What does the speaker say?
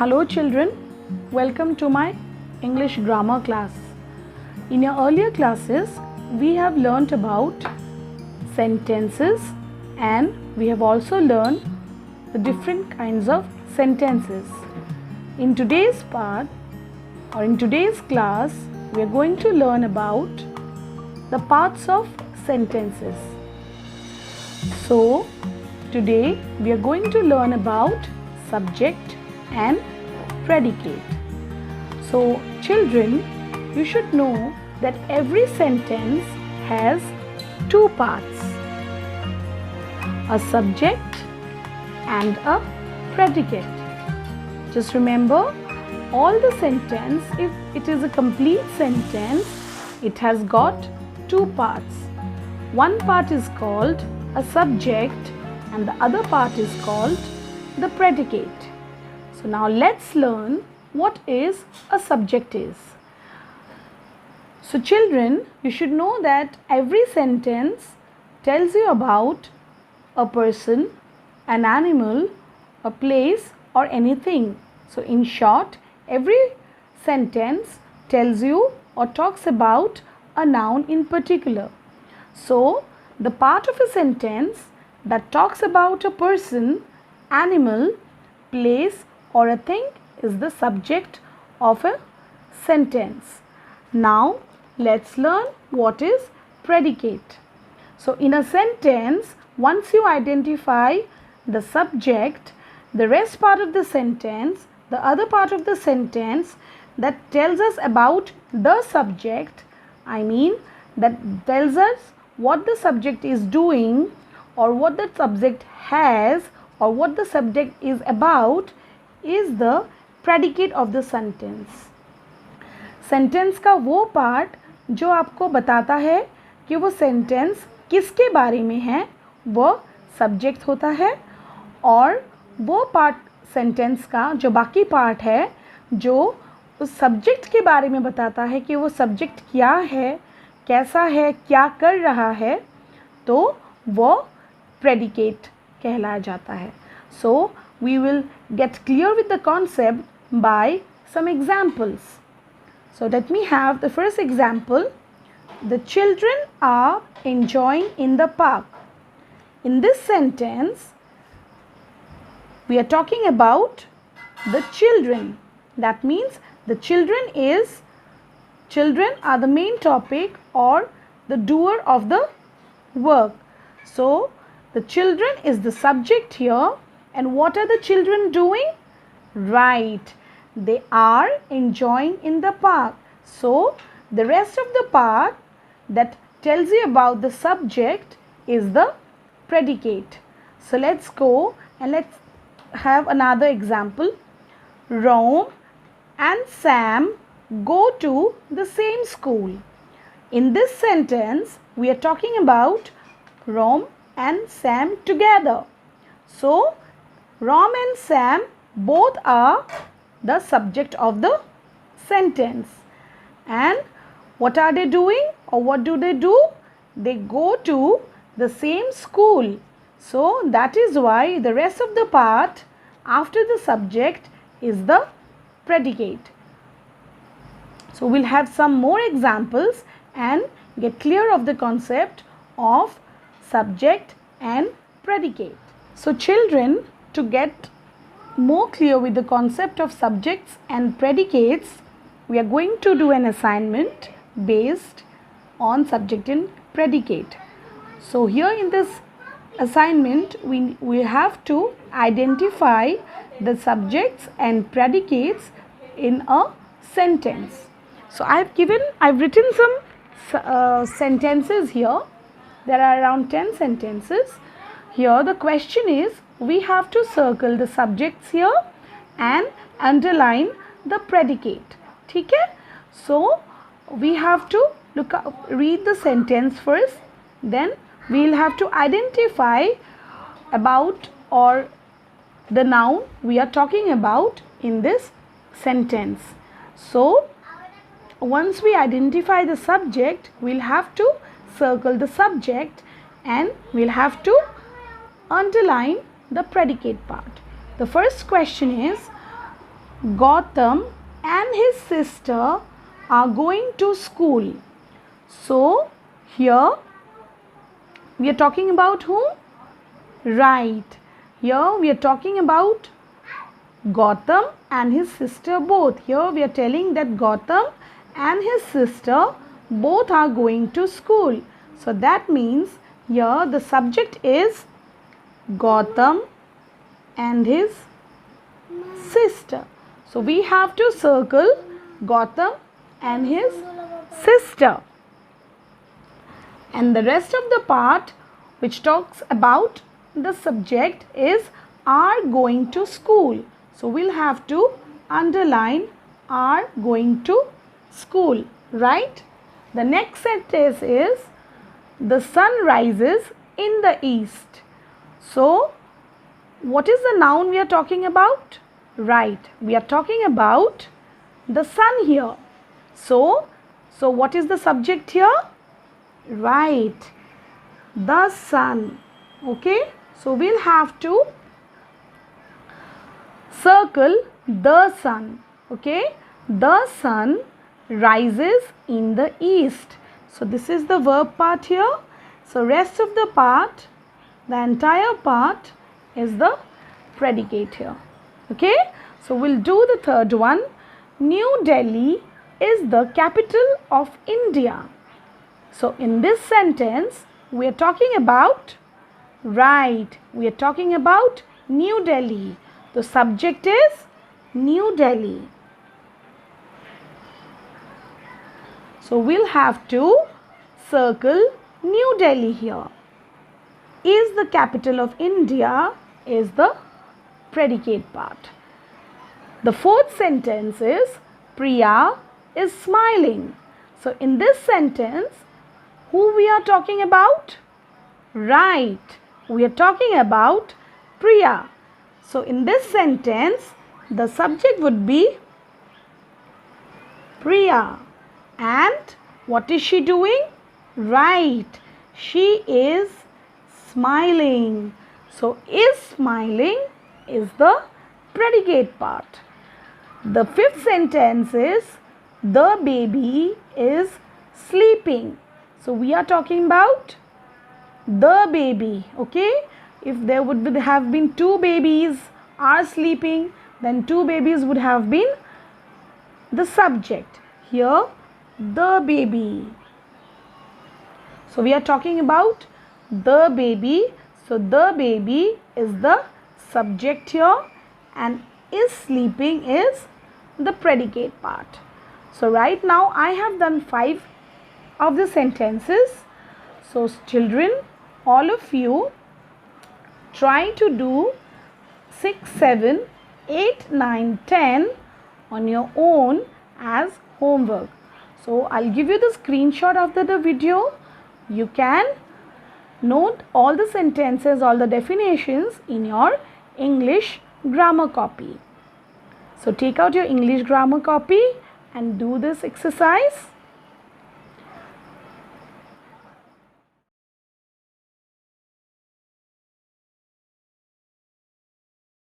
Hello children, welcome to my English grammar class. In your earlier classes, we have learnt about sentences and we have also learned the different kinds of sentences. In today's part or in today's class, we are going to learn about the parts of sentences. So, today we are going to learn about subject and predicate. So, children, you should know that every sentence has two parts, a subject and a predicate. Just remember, all the sentence, if it is a complete sentence, it has got two parts. One part is called a subject and the other part is called the predicate. So now let's learn what is a subject is. So children, you should know that every sentence tells you about a person, an animal, a place or anything. So in short, every sentence tells you or talks about a noun in particular. So the part of a sentence that talks about a person, animal, place or a thing is the subject of a sentence. Now let's learn what is predicate. So in a sentence, once you identify the subject, the rest part of the sentence, the other part of the sentence that tells us about the subject, that tells us what the subject is doing or what the subject has or what the subject is about, is the predicate of the sentence. Sentence का वो part जो आपको बताता है कि वो sentence किसके बारे में है, वो सब्जेक्ट होता है, और वो पार्ट सेंटेंस का जो बाकी पार्ट है जो उस सब्जेक्ट के बारे में बताता है कि वो सब्जेक्ट क्या है, कैसा है, क्या कर रहा है, तो वो प्रेडिकेट कहलाया जाता है. So we will get clear with the concept by some examples. So let me have the first example. The children are enjoying in the park. In this sentence, we are talking about the children. That means the children are the main topic or the doer of the work. So the children is the subject here. And what are the children doing? Right, they are enjoying in the park. So the rest of the part that tells you about the subject is the predicate. So let's go and let's have another example. Rom and Sam go to the same school. In this sentence, we are talking about Rom and Sam together. So Rom and Sam both are the subject of the sentence. And what are they doing or what do? They go to the same school. So that is why the rest of the part after the subject is the predicate. So we'll have some more examples and get clear of the concept of subject and predicate. So children, to get more clear with the concept of subjects and predicates, we are going to do an assignment based on subject and predicate. So here in this assignment, we have to identify the subjects and predicates in a sentence. So I've written some sentences here. There are around 10 sentences. Here the question is, we have to circle the subjects here and underline the predicate. ठीक है? So we have to read the sentence first, then we will have to identify about or the noun we are talking about in this sentence. So once we identify the subject, we will have to circle the subject and we will have to underline the predicate part. The first question is, Gautam and his sister are going to school. So here we are talking about whom? Right. Here we are talking about Gautam and his sister both. Here we are telling that Gautam and his sister both are going to school. So that means here the subject is Gautam and his sister. So we have to circle Gautam and his sister. And the rest of the part which talks about the subject is are going to school. So we'll have to underline are going to school, right? The next sentence is the sun rises in the east. So what is the noun we are talking about? Right, we are talking about the sun here. So what is the subject here? Right, the sun. Okay, so we'll have to circle the sun. Okay, the sun rises in the east. So this is the verb part here. So rest of the part, the entire part is the predicate here. Okay, so we'll do the third one. New Delhi is the capital of India. So in this sentence we are talking about, right, we are talking about New Delhi. The subject is New Delhi. So we'll have to circle New Delhi here. Is the capital of India is the predicate part. The fourth sentence is Priya is smiling. So in this sentence, who we are talking about? Right, we are talking about Priya. So in this sentence, the subject would be Priya. And what is she doing? Right, she is smiling. So is smiling is the predicate part. The fifth sentence is the baby is sleeping. So we are talking about the baby. Okay, if there would have been two babies are sleeping, then two babies would have been the subject. Here the baby. So we are talking about the baby. So the baby is the subject here and is sleeping is the predicate part. So right now I have done 5 of the sentences. So children, all of you try to do 6, 7, 8, 9, 10 on your own as homework. So I'll give you the screenshot of the video. You can note all the sentences, all the definitions in your English grammar copy. So take out your English grammar copy and do this exercise.